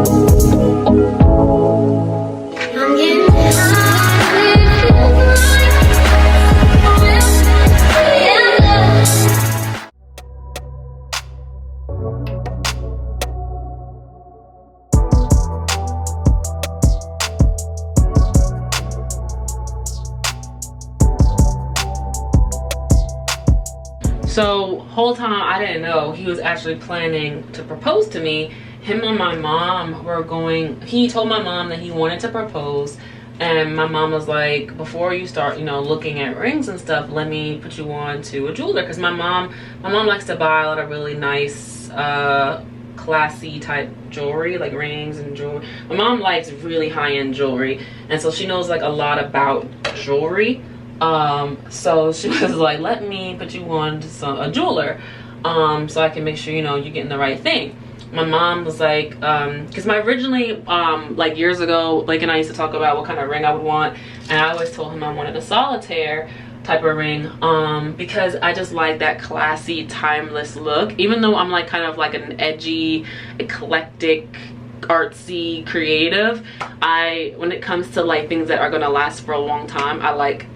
So whole time I didn't know he was actually planning to propose to me. Him and my mom were going, he told my mom that he wanted to propose, and my mom was like, before you start, you know, looking at rings and stuff, let me put you on to a jeweler, because my mom likes to buy a lot of really nice classy type jewelry, like rings and jewelry. My mom likes really high-end jewelry, and so she knows like a lot about jewelry. So she was like, let me put you on to a jeweler, so I can make sure, you know, you're getting the right thing. My mom was like, because my originally, like years ago, Blake and I used to talk about what kind of ring I would want, and I always told him I wanted a solitaire type of ring, because I just like that classy, timeless look. Even though I'm like kind of like an edgy, eclectic, artsy creative, when it comes to like things that are gonna last for a long time, I like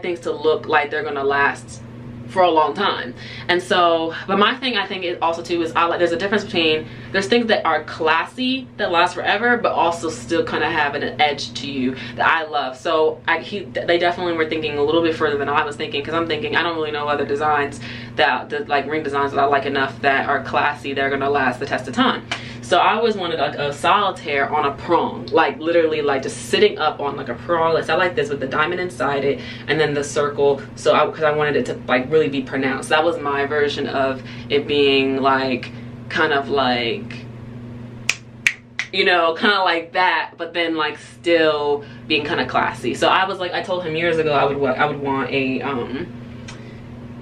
things to look like they're gonna last for a long time. And so, but my thing I think is also too is there's a difference between, there's things that are classy that last forever but also still kind of have an edge to you that I love. So they definitely were thinking a little bit further than I was thinking, because I'm thinking I don't really know other designs like ring designs that I like enough that are classy, they're gonna last the test of time. So I always wanted like a solitaire on a prong, like literally like just sitting up on like a prong, like, so I like this with the diamond inside it and then the circle. So because I wanted it to like really be pronounced. That was my version of it being like kind of like, you know, kind of like that, but then like still being kind of classy. So I was like, I told him years ago I would want a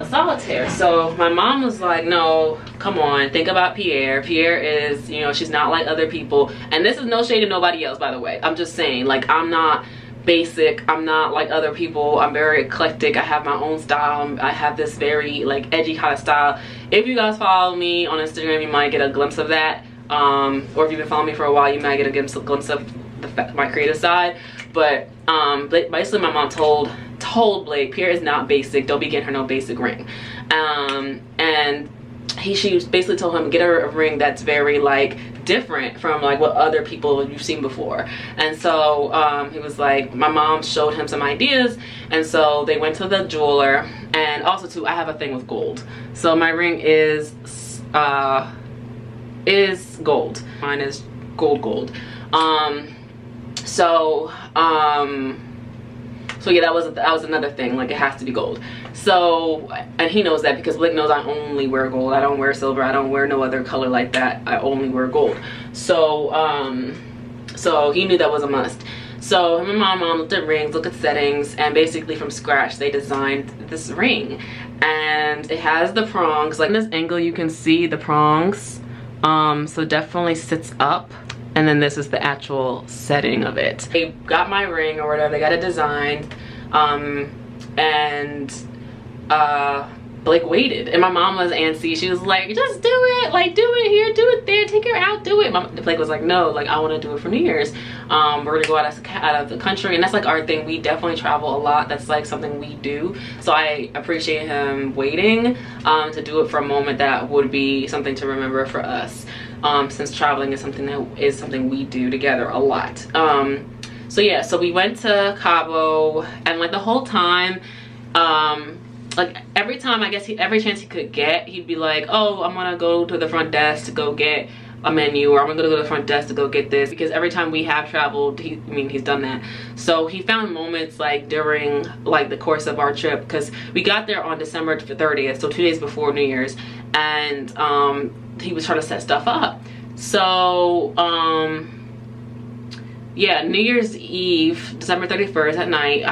solitaire. So my mom was like, no, come on, think about Pierre. Pierre is, you know, she's not like other people, and this is no shade to nobody else, by the way. I'm just saying, like, I'm not basic, I'm not like other people, I'm very eclectic, I have my own style, I have this very like edgy kind of style. If you guys follow me on Instagram, you might get a glimpse of that, or if you've been following me for a while, you might get a glimpse of my creative side. But basically my mom told Blake, Pierre is not basic, don't be getting her no basic ring. And she basically told him, get her a ring that's very like different from like what other people you've seen before. And so he was like, my mom showed him some ideas, and so they went to the jeweler. And also too, I have a thing with gold, so my ring is gold. Mine is gold. So yeah, that was another thing, like it has to be gold. So, and he knows that because Blake knows I only wear gold. I don't wear silver, I don't wear no other color like that. I only wear gold. So so he knew that was a must. So him and my mom looked at rings, looked at settings, and basically from scratch they designed this ring. And it has the prongs, like in this angle you can see the prongs, so definitely sits up. And then this is the actual setting of it. They got my ring or whatever, they got it designed, and Blake waited, and my mom was antsy. She was like, just do it, like do it here, do it there, take her out, do it. Blake was like, no, like I want to do it for New Year's. We're gonna go out of the country, and that's like our thing. We definitely travel a lot. That's like something we do. So I appreciate him waiting to do it for a moment that would be something to remember for us. Since traveling is something we do together a lot. So yeah, so we went to Cabo, and like the whole time, like every time, I guess every chance he could get, he'd be like, oh, I'm gonna go to the front desk to go get a menu, or I'm gonna go to the front desk to go get this, because every time we have traveled, he's done that. So he found moments like during like the course of our trip, because we got there on December 30th, so 2 days before New Year's, and he was trying to set stuff up. So yeah, New Year's Eve, December 31st at night,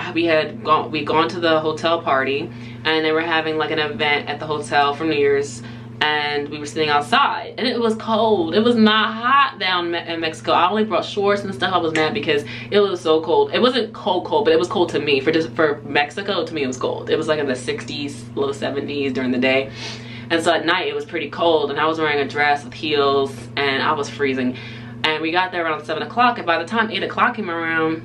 we'd gone to the hotel party, and they were having like an event at the hotel for New Year's, and we were sitting outside, and it was cold. It was not hot down in Mexico. I only brought shorts and stuff. I was mad because it was so cold. It wasn't cold, but it was cold to me. For Mexico, to me it was cold. It was like in the 60s, low 70s during the day. And so at night it was pretty cold, and I was wearing a dress with heels, and I was freezing. And we got there around 7 o'clock, and by the time 8 o'clock came around,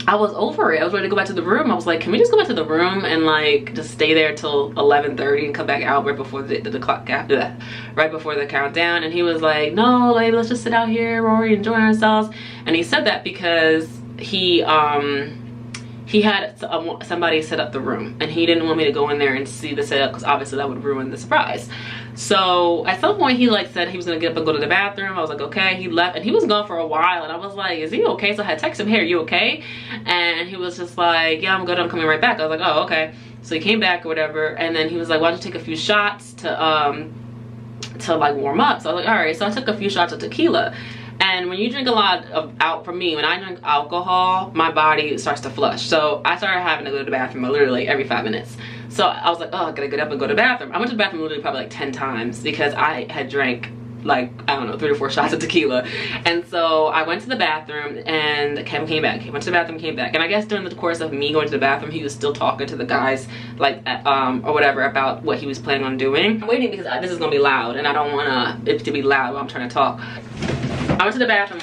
I was over it. I was ready to go back to the room. I was like, can we just go back to the room and like just stay there till 11:30 and come back out right before the clock, right before the countdown? And he was like, no, like, let's just sit out here, Rory, enjoy ourselves. And he said that because he had somebody set up the room, and he didn't want me to go in there and see the setup because obviously that would ruin the surprise. So at some point he like said he was gonna get up and go to the bathroom. I was like, okay. He left, and he was gone for a while, and I was like, is he okay? So I had texted him, hey, are you okay? And he was just like, yeah, I'm good, I'm coming right back. I was like, oh, okay. So he came back or whatever, and then he was like, why don't you take a few shots to like warm up? So I was like, all right. So I took a few shots of tequila. And when you drink a lot of for me, when I drink alcohol, my body starts to flush. So I started having to go to the bathroom literally every 5 minutes. So I was like, oh, I gotta get up and go to the bathroom. I went to the bathroom literally probably like 10 times because I had drank like, I don't know, 3 or 4 shots of tequila. And so I went to the bathroom, and came back. He went to the bathroom, came back. And I guess during the course of me going to the bathroom, he was still talking to the guys, like, or whatever, about what he was planning on doing. I'm waiting because this is gonna be loud, and I don't want it to be loud while I'm trying to talk. I went to the bathroom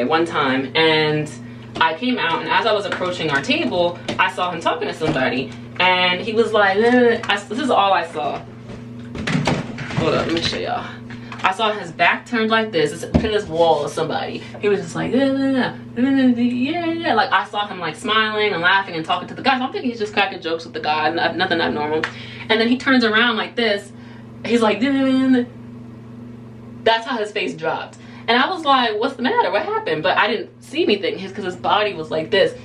one time, and I came out, and as I was approaching our table, I saw him talking to somebody, and he was like, this is all I saw. Hold up, let me show y'all. I saw his back turned like this, it's to this wall of somebody. He was just like, yeah. Like, I saw him like smiling and laughing and talking to the guys. I'm thinking he's just cracking jokes with the guy, nothing abnormal. And then he turns around like this. He's like, that's how his face dropped. And I was like, what's the matter? What happened? But I didn't see anything because his body was like this.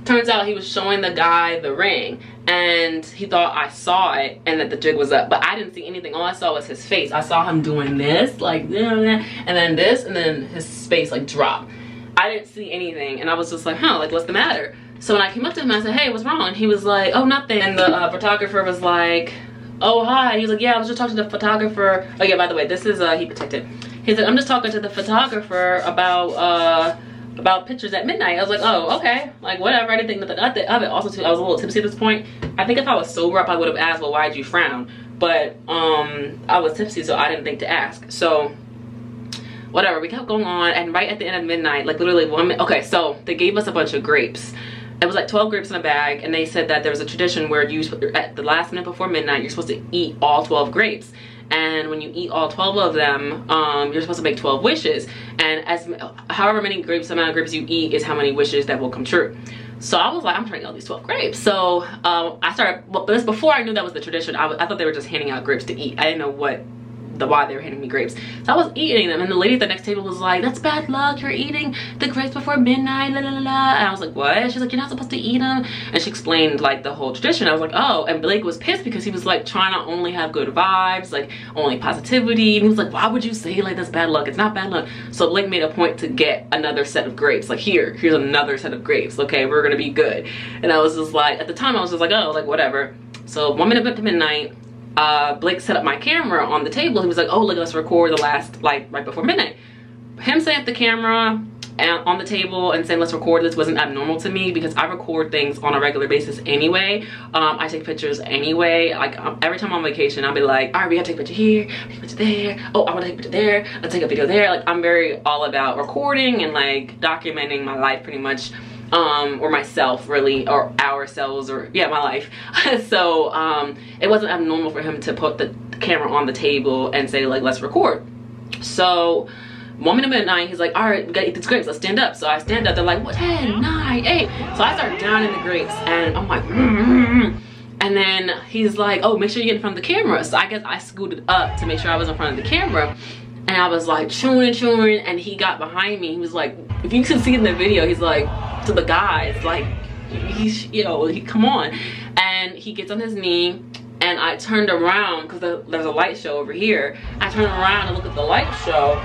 Turns out he was showing the guy the ring, and he thought I saw it and that the jig was up, but I didn't see anything. All I saw was his face. I saw him doing this, like, and then this, and then his face like dropped. I didn't see anything, and I was just like, huh, like, what's the matter? So when I came up to him, I said, hey, what's wrong? And he was like, oh, nothing. And the photographer was like, oh, hi. He was like, yeah, I was just talking to the photographer. Oh yeah, by the way, this is heat protected. He said, I'm just talking to the photographer about pictures at midnight. I was like, oh, okay, like, whatever. I didn't think nothing of it. Also, too, I was a little tipsy at this point. I think if I was sober, I probably would have asked, well, why'd you frown? But I was tipsy, so I didn't think to ask. So whatever, we kept going on, and right at the end of midnight, like literally 1 minute. Okay, so they gave us a bunch of grapes. It was like 12 grapes in a bag, and they said that there was a tradition where you, at the last minute before midnight, you're supposed to eat all 12 grapes. And when you eat all 12 of them, you're supposed to make 12 wishes. And however many grapes, amount of grapes you eat is how many wishes that will come true. So I was like, I'm trying to get all these 12 grapes. So I started, but this before I knew that was the tradition. I thought they were just handing out grapes to eat. I didn't know why they were handing me grapes. So I was eating them, and the lady at the next table was like, that's bad luck, you're eating the grapes before midnight, la la la la. And I was like, what? She's like, you're not supposed to eat them. And she explained like the whole tradition. I was like, oh. And Blake was pissed because he was like trying to only have good vibes, like only positivity, and he was like, why would you say like that's bad luck? It's not bad luck. So Blake made a point to get another set of grapes, like here's another set of grapes, okay, we're gonna be good. And I was just like, at the time I was just like, oh, like whatever. So 1 minute to midnight, Blake set up my camera on the table. He was like, oh, look, let's record the last, like, right before midnight. Him setting up the camera on the table and saying let's record this wasn't abnormal to me because I record things on a regular basis anyway. I take pictures anyway. Like every time I'm on vacation, I'll be like, all right, we gotta take a picture here, take a picture there. Oh, I wanna take a picture there. Let's take a video there. Like I'm very all about recording and like documenting my life pretty much. Or myself really, or ourselves, or yeah, my life. So it wasn't abnormal for him to put the camera on the table and say like, let's record. So 1 minute midnight, he's like, all right, we gotta eat these grapes, let's stand up. So I stand up, they're like, what, 10, 9, 8. So I start downing the grapes, and I'm like, and then he's like, oh, make sure you get in front of the camera. So I guess I scooted up to make sure I was in front of the camera. And I was like chewing, and he got behind me. He was like, if you can see in the video, he's like, to the guys, like, he's, you know, come on. And he gets on his knee, and I turned around because there's a light show over here. I turned around and look at the light show,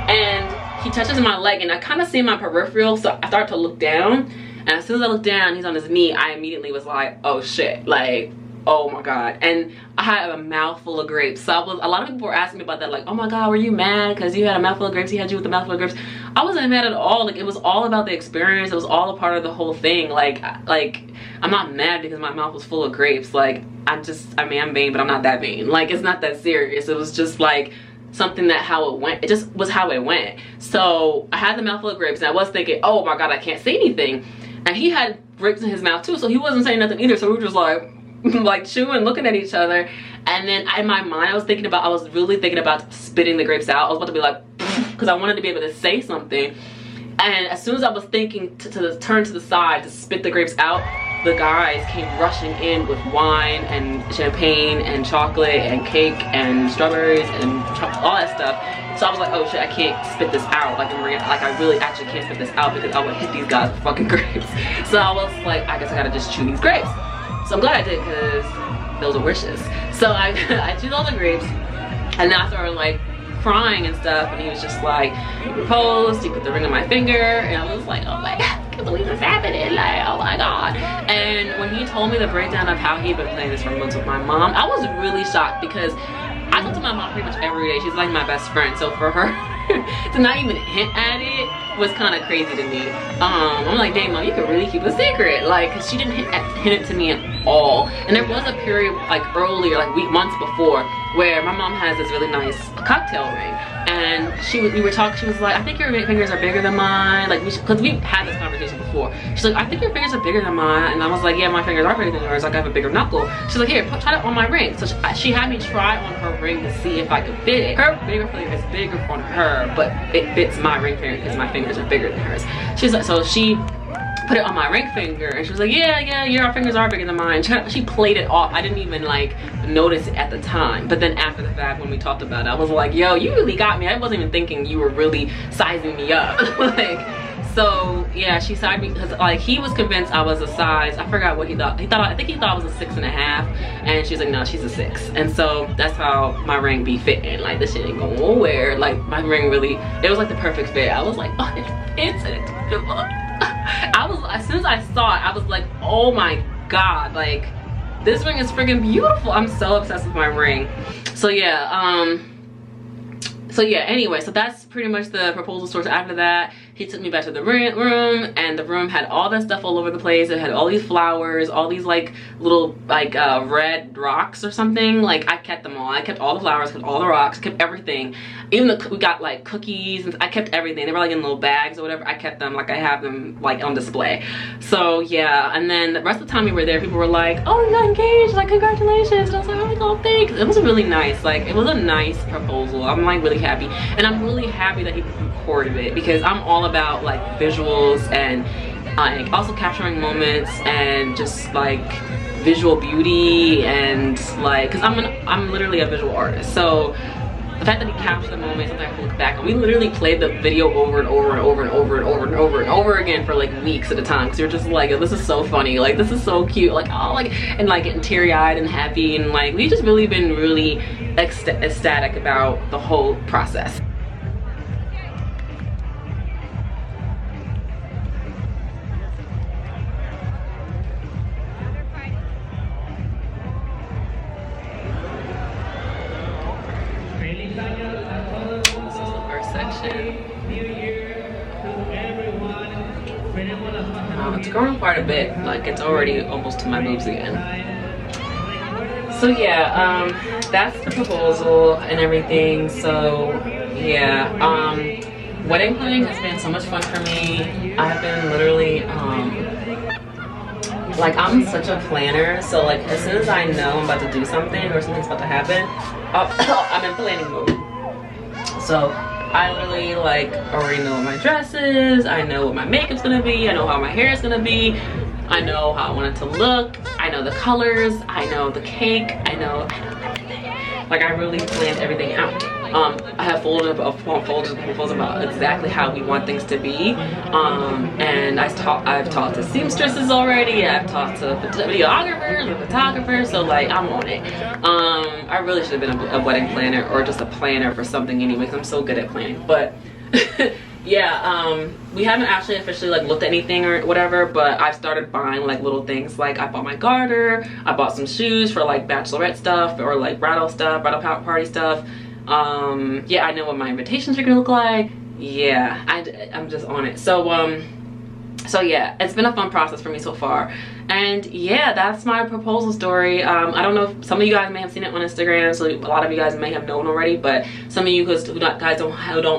and he touches my leg, and I kind of see my peripheral, so I start to look down. And as soon as I look down, he's on his knee, I immediately was like, oh shit, like, oh my god. And I had a mouthful of grapes. So a lot of people were asking me about that, like, oh my god, were you mad because you had a mouthful of grapes? He had you with a mouthful of grapes. I wasn't mad at all. Like, it was all about the experience. It was all a part of the whole thing. Like I'm not mad because my mouth was full of grapes. Like, I mean, I'm vain, but I'm not that vain. Like, it's not that serious. It was just like something that how it went. It just was how it went. So I had the mouthful of grapes and I was thinking, oh my God, I can't say anything. And he had grapes in his mouth too, so he wasn't saying nothing either. So we were just like chewing, looking at each other. And then in my mind, I was really thinking about spitting the grapes out. I was about to be like, because I wanted to be able to say something. And as soon as I was thinking to turn to the side to spit the grapes out, the guys came rushing in with wine and champagne and chocolate and cake and strawberries and all that stuff. So I was like, oh shit, I can't spit this out. Like, I really actually can't spit this out because I would hit these guys with fucking grapes. So I was like, I guess I gotta just chew these grapes. So I'm glad I did because those are wishes. So I chewed all the grapes and then I started like crying and stuff, and he was just like, you proposed, he put the ring on my finger, and I was like, oh my God, I can't believe this happening, like, oh my God. And when he told me the breakdown of how he'd been playing this for months with my mom, I was really shocked because I talk to my mom pretty much every day. She's like my best friend, so for her to not even hint at it was kind of crazy to me. I'm like, dang mom, you could really keep a secret, like, cause she didn't hint it to me at all. And there was a period like earlier, like months before, where my mom has this really nice cocktail ring, and we were talking. She was like, I think your fingers are bigger than mine, like because we've had this conversation before. She's like, I think your fingers are bigger than mine, and I was like, yeah, my fingers are bigger than yours, like I have a bigger knuckle. She's like, here, try it on my ring. So she had me try on her ring to see if I could fit it. Her finger is bigger on her, but it fits my ring finger because my fingers are bigger than hers. She's like, so she put it on my ring finger and she was like, yeah, your fingers are bigger than mine. She played it off. I didn't even like notice it at the time, but then after the fact when we talked about it, I was like, yo, you really got me. I wasn't even thinking you were really sizing me up. Like, so yeah, she sized me because like he was convinced I was a size, I forgot what he thought. I think he thought I was a 6.5, and she's like, no, she's a 6. And so that's how my ring be fitting. Like, this shit ain't going nowhere. Like, my ring really, it was like the perfect fit. I was like, oh, it's as soon as I saw it, I was like, oh my God, like, this ring is freaking beautiful. I'm so obsessed with my ring. So yeah, anyway, so that's pretty much the proposal story. After that, he took me back to the room, and the room had all that stuff all over the place. It had all these flowers, all these like little like red rocks or something. Like, I kept them all. I kept all the flowers, kept all the rocks, kept everything. Even we got like cookies, and I kept everything. They were like in little bags or whatever. I kept them, like I have them like on display. So yeah, and then the rest of the time we were there, people were like, oh, you got engaged, like congratulations. And I was like, oh my God, thanks. It was really nice. Like, it was a nice proposal. I'm like really happy, and I'm really happy that he recorded it because I'm all about like visuals and like also capturing moments and just like visual beauty, and like, because I'm literally a visual artist. So the fact that he captured the moment, something I can look back on. We literally played the video over and over and over and over and over and over and over again for like weeks at a time, because you're just like, oh, this is so funny, like this is so cute, like, oh, like, and like getting teary-eyed and happy, and like we've just really been really ecstatic about the whole process. It's growing quite a bit, like it's already almost to my boobs again. So yeah, that's the proposal and everything. So yeah, wedding planning has been so much fun for me. I've been literally like, I'm such a planner, so like as soon as I know I'm about to do something or something's about to happen, I'm in planning mode. So I literally like already know what my dress is, I know what my makeup's gonna be, I know how my hair is gonna be, I know how I want it to look, I know the colors, I know the cake, I know everything. Like, I really planned everything out. I have folders about exactly how we want things to be, and I've talked to seamstresses already. I've talked to videographers and photographers, so like I'm on it. I really should have been a wedding planner or just a planner for something anyway, because I'm so good at planning. But yeah, we haven't actually officially like looked at anything or whatever, but I've started buying like little things. Like, I bought my garter, I bought some shoes for like bachelorette stuff or like bridal party stuff. Yeah, I know what my invitations are gonna look like. Yeah, I'm just on it. So So yeah, it's been a fun process for me so far. And yeah, that's my proposal story. I don't know if some of you guys may have seen it on Instagram, so a lot of you guys may have known already, but some of you guys who don't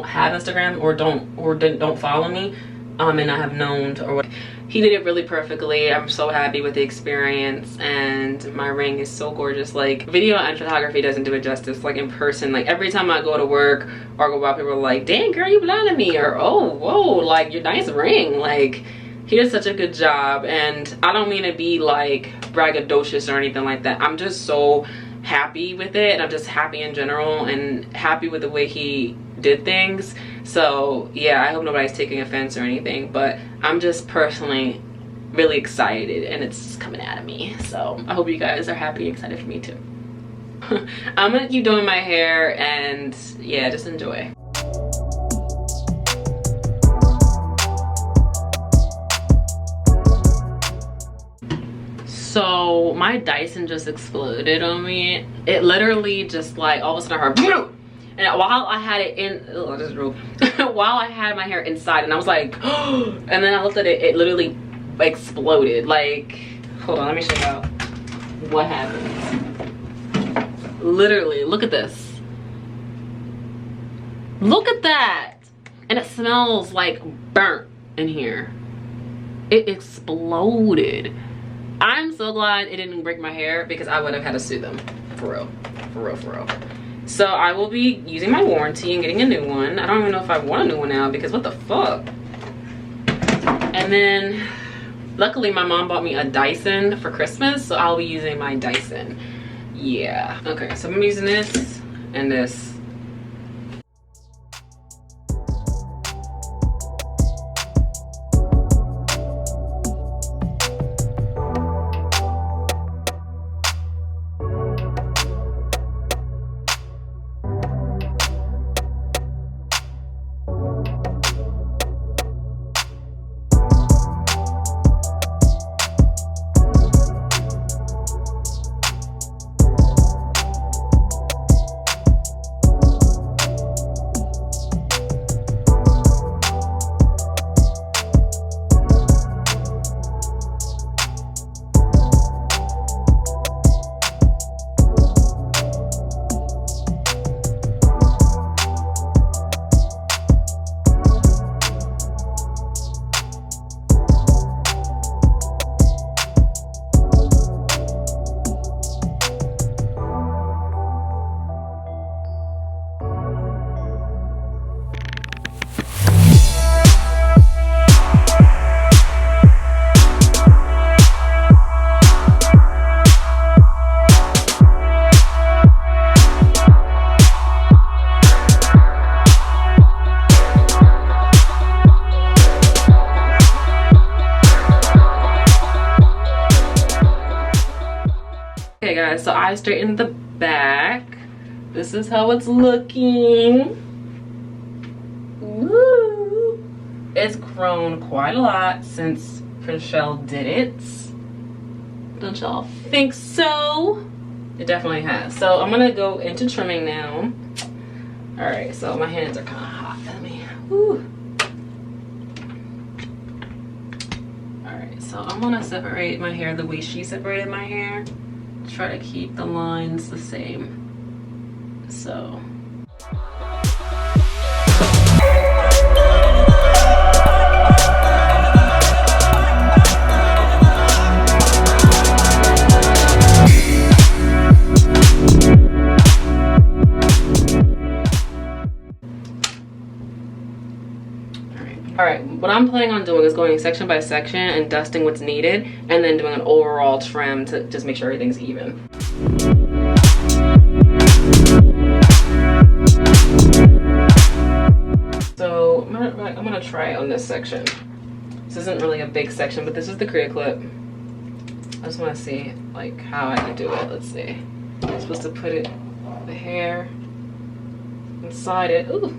have Instagram or don't follow me and I have known or what, he did it really perfectly. I'm so happy with the experience, and my ring is so gorgeous. Like, video and photography doesn't do it justice. Like in person, like every time I go to work or go out, people are like, dang girl, you blinded me, or oh whoa, like your nice ring. Like, he did such a good job. And I don't mean to be like braggadocious or anything like that. I'm just so happy with it, and I'm just happy in general and happy with the way he did things. So yeah, I hope nobody's taking offense or anything, but I'm just personally really excited, and it's just coming out of me. So I hope you guys are happy and excited for me too. I'm gonna keep doing my hair, and yeah, just enjoy. So my Dyson just exploded on me. It literally just like all of a sudden I heard and while I had it in, oh, this is rude. While I had my hair inside, and I was like, oh, and then I looked at it, it literally exploded. Like, hold on, let me show you what happened. Literally, look at this. Look at that. And it smells like burnt in here. It exploded. I'm so glad it didn't break my hair, because I would have had to sue them. For real. For real, for real. So I will be using my warranty and getting a new one. I don't even know if I want a new one now, because what the fuck. And then luckily my mom bought me a Dyson for Christmas, so I'll be using my Dyson. Yeah. Okay, so I'm using this and this. Okay guys, so I straightened the back. This is how it's looking. Woo. It's grown quite a lot since Prinshell did it. Don't y'all think so? It definitely has. So I'm gonna go into trimming now. All right, so my hands are kind of hot. Let me, woo. All right, so I'm gonna separate my hair the way she separated my hair. Try to keep the lines the same. So. All right, what I'm planning on doing is going section by section and dusting what's needed, and then doing an overall trim to just make sure everything's even. So I'm gonna try on this section. This isn't really a big section, but this is the Creaclip. I just wanna see like how I can do it. Let's see. I'm supposed to put it, the hair inside it. Ooh.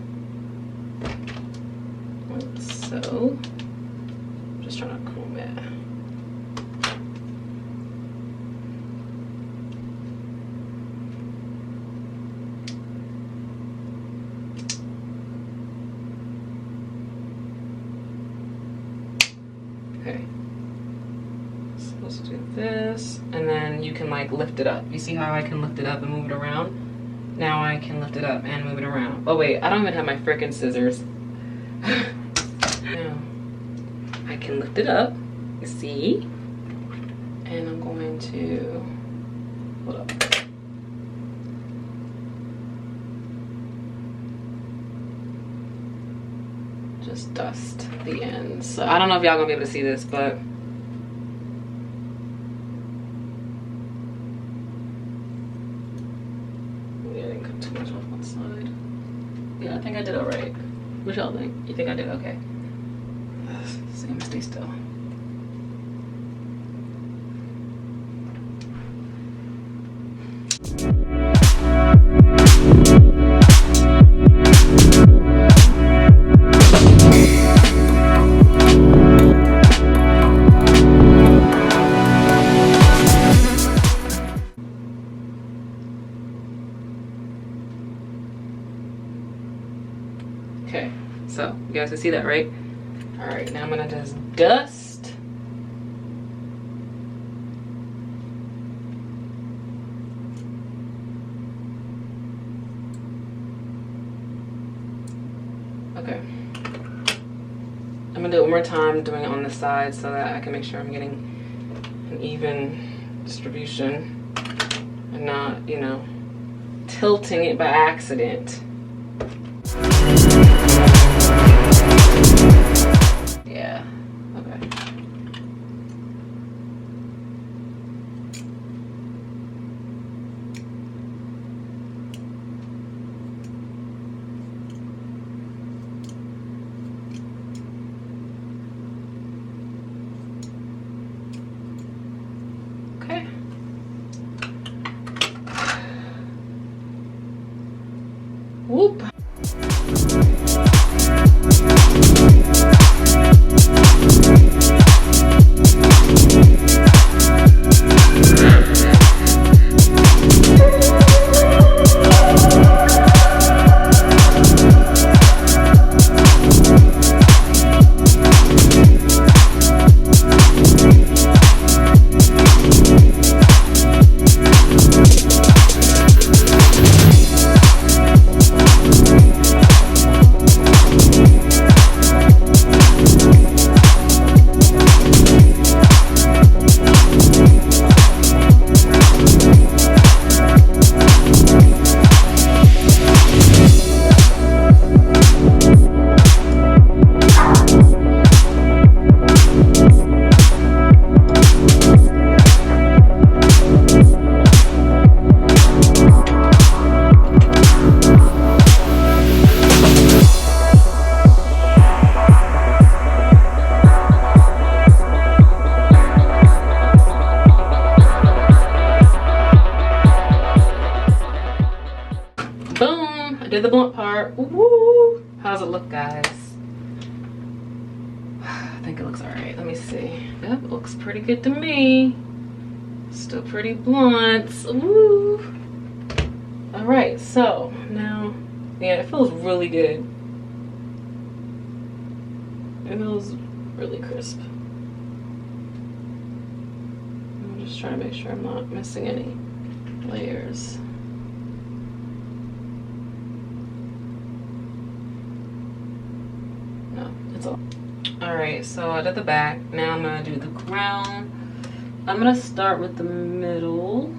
So, I'm just trying to comb it. like lift it up. You see how I can lift it up and move it around? Now I can lift it up and move it around. Oh wait, I don't even have my freaking scissors. Now I can lift it up, you see? And I'm going to, hold up. Just dust the ends. So I don't know if y'all gonna be able to see this, but yeah, I didn't cut too much off one side. Yeah, I think I did all right. What y'all think? You think I did okay? Same, stay still. Okay, so you guys can see that, right? All right, now I'm gonna just dust. Okay. I'm gonna do it one more time, doing it on the side so that I can make sure I'm getting an even distribution and not, you know, tilting it by accident. Yeah, okay. Okay. Whoop. Did the blunt part. Woo! How's it look, guys? I think it looks all right. Let me see. Yep, it looks pretty good to me. Still pretty blunt. Woo! All right, so now, yeah, it feels really good. It feels really crisp. I'm just trying to make sure I'm not missing any layers. All right, so I did the back. Now I'm gonna do the crown. I'm gonna start with the middle.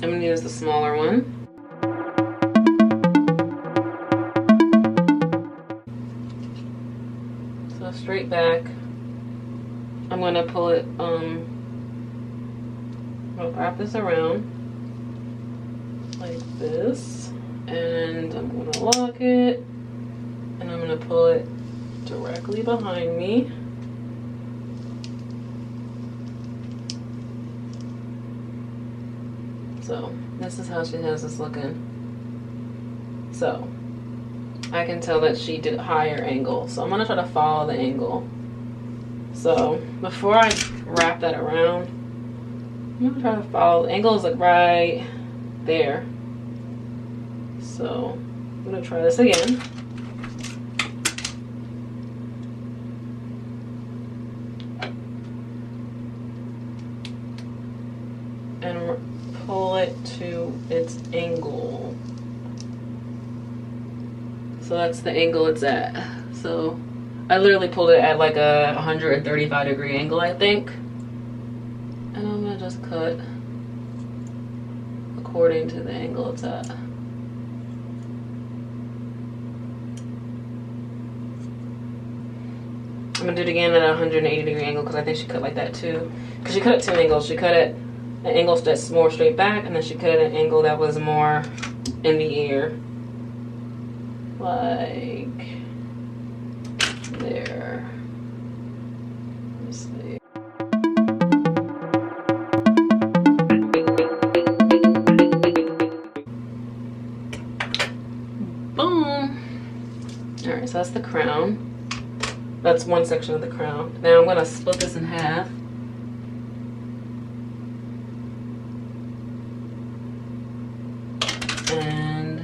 I'm gonna use the smaller one. So straight back. I'm gonna pull it, I'll wrap this around like this, and I'm going to lock it, and I'm going to pull it directly behind me. So this is how she has this looking. So I can tell that she did higher angle, so I'm going to try to follow the angle. So before I wrap that around, I'm gonna try to follow. The angle is like right there. So I'm gonna try this again. And pull it to its angle. So that's the angle it's at. So I literally pulled it at like a 135-degree angle, I think. And I'm gonna just cut according to the angle it's at. I'm gonna do it again at a 180-degree angle because I think she cut like that too. Because she cut it two angles. She cut it an angle that's more straight back, and then she cut it an angle that was more in the air. Like there. Let's see. Boom. Alright, so that's the crown. That's one section of the crown. Now I'm gonna split this in half. And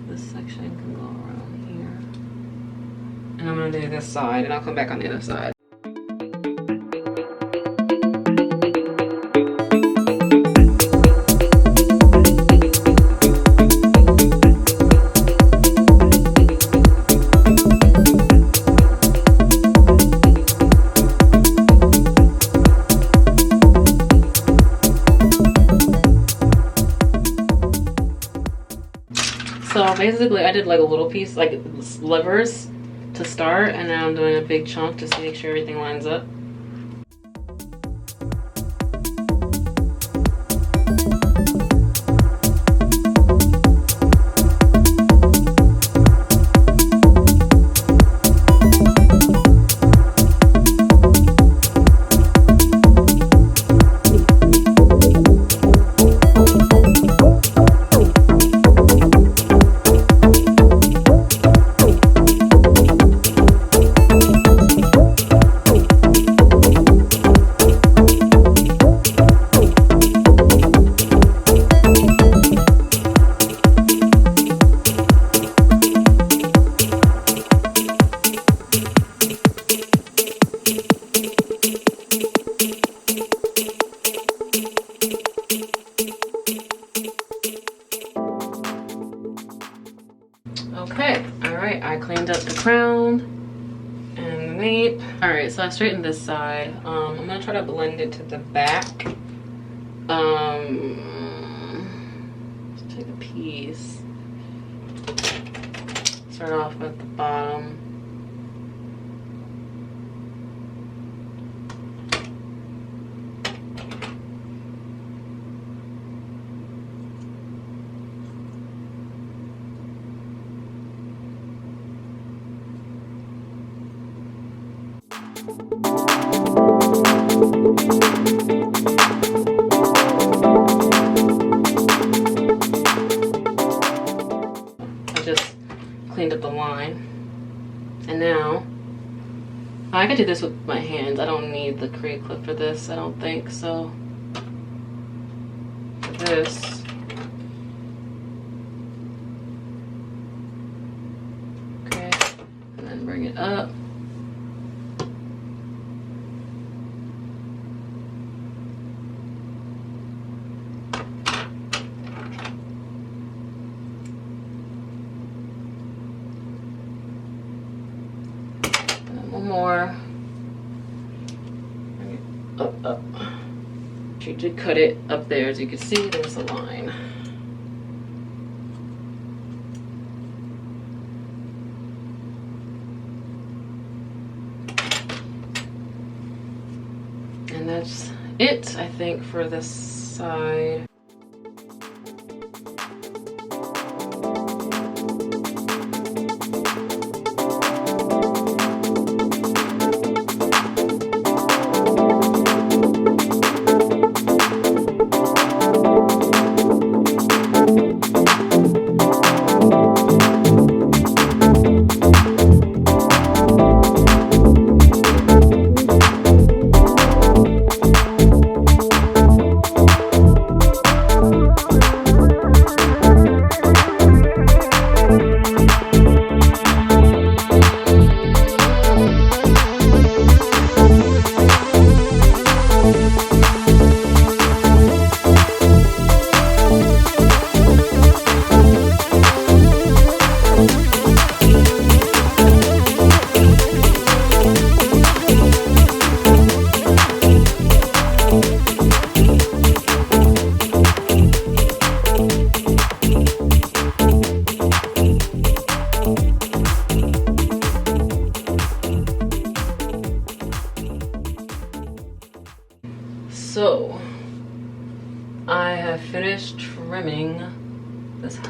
this section can go around here. And I'm gonna do this side, and I'll come back on the other side. So basically I did like a little piece, like slivers to start, and now I'm doing a big chunk just to make sure everything lines up. Okay, alright, I cleaned up the crown and the nape. Alright, so I straightened this side. I'm gonna try to blend it to the back. Let's take a piece. Start off at the bottom. I just cleaned up the line, and now I could do this with my hands. I don't need the Creaclip for this, I don't think. So for this, okay, and then bring it up. One more. Bring it up. She did cut it up there, as you can see. There's a line. And that's it, I think, for this side.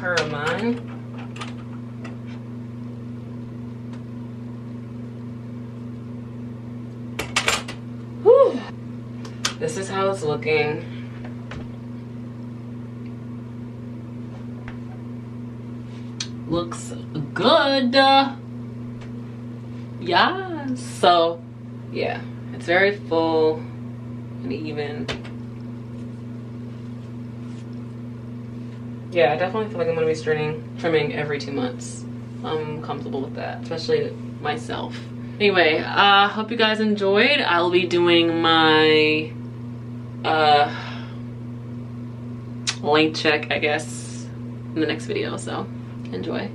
her of mine. Whew. This is how it's looking. Looks good. Yeah. So yeah, it's very full and even. Yeah, I definitely feel like I'm gonna be trimming every 2 months. I'm comfortable with that, especially myself. Anyway, hope you guys enjoyed. I'll be doing my length check, I guess, in the next video, so enjoy.